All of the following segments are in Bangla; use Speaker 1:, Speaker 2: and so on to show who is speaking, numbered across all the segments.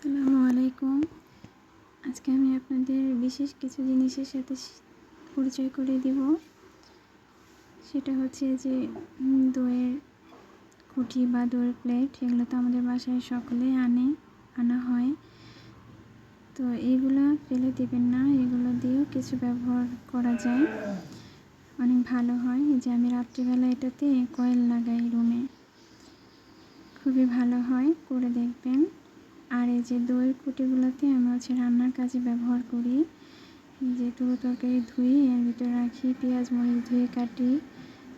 Speaker 1: আসসালামু আলাইকুম। আজকে আমি আপনাদের বিশেষ কিছু জিনিসের সাথে পরিচয় করিয়ে দিব। সেটা হচ্ছে যে দইয়ের খুঁটি বা দইয়ের প্লেট, এগুলো তো আমাদের বাসায় সকলেই আনা হয়। তো এইগুলো ফেলে দেবেন না, এগুলো দিয়েও কিছু ব্যবহার করা যায়, অনেক ভালো হয়। এই যে আমি রাত্রিবেলা এটাতে কয়েল লাগাই রুমে, খুবই ভালো হয়, করে দেখবেন। আর এই যে দইয়ের কুটিগুলোতে আমি রান্নার কাজে ব্যবহার করি। যে তুলো তরকারি ধুয়ে এর ভিতরে রাখি, পেঁয়াজ মরিচ ধুয়ে কাটি।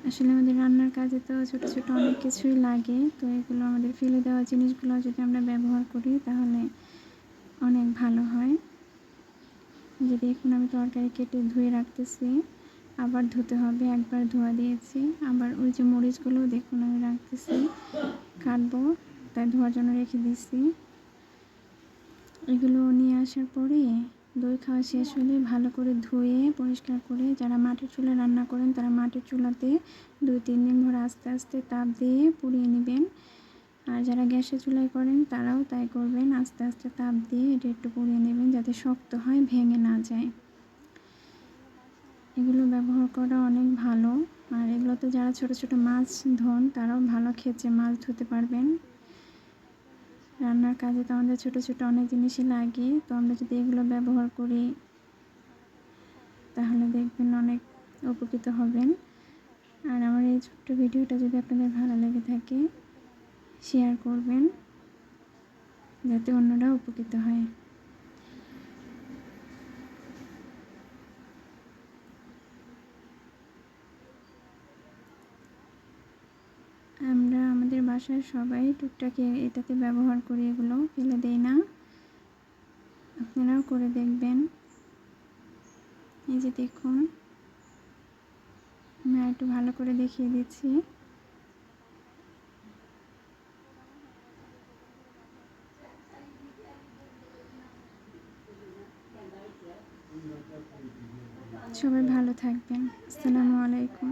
Speaker 1: আসলে আমাদের রান্নার কাজে তো ছোটো ছোটো অনেক কিছুই লাগে, তো এগুলো আমাদের ফেলে দেওয়া জিনিসগুলো যদি আমরা ব্যবহার করি তাহলে অনেক ভালো হয়। যে দেখুন আমি তরকারি কেটে ধুয়ে রাখতেছি, আবার ধুতে হবে, একবার ধোয়া দিয়েছি। আবার ওই যে মরিচগুলো দেখুন আমি রাখতেছি, কাটবো, তাই ধোয়ার জন্য রেখে দিচ্ছি। এগুলো নিয়ে আসার পরে দই খাওয়া শেষ হলে ভালো করে ধুয়ে পরিষ্কার করে, যারা মাটির চুলায় রান্না করেন তারা মাটির চুলাতে 2-3 দিন ধরে আস্তে আস্তে তাপ দিয়ে পুড়িয়ে নেবেন। আর যারা গ্যাসের চুলায় করেন তারাও তাই করবেন, আস্তে আস্তে তাপ দিয়ে এটা একটু পুড়িয়ে নেবেন যাতে শক্ত হয়, ভেঙে না যায়। এগুলো ব্যবহার করা অনেক ভালো। আর এগুলোতে যারা ছোট ছোট মাছ ধোন তারাও ভালো খেচে মাছ ধুতে পারবেন। রান্নার কাজে তো আমাদের ছোটো ছোটো অনেক জিনিসই লাগে, তো আমরা যদি এগুলো ব্যবহার করি তাহলে দেখবেন অনেক উপকৃত হবেন। আর আমার এই ছোট্ট ভিডিওটা যদি আপনাদের ভালো লেগে থাকে শেয়ার করবেন, যাতে অন্যরা উপকৃত হয়। আমরা আমাদের বাসার সবাই টুকটাক এটাতে ব্যবহার করি, এগুলো ফেলে দেই না। আপনারাও করে দেখবেন। এই যে দেখুন আমি একটু ভালো করে দেখিয়ে দিচ্ছি। সবাই ভালো থাকবেন। আসসালামু আলাইকুম।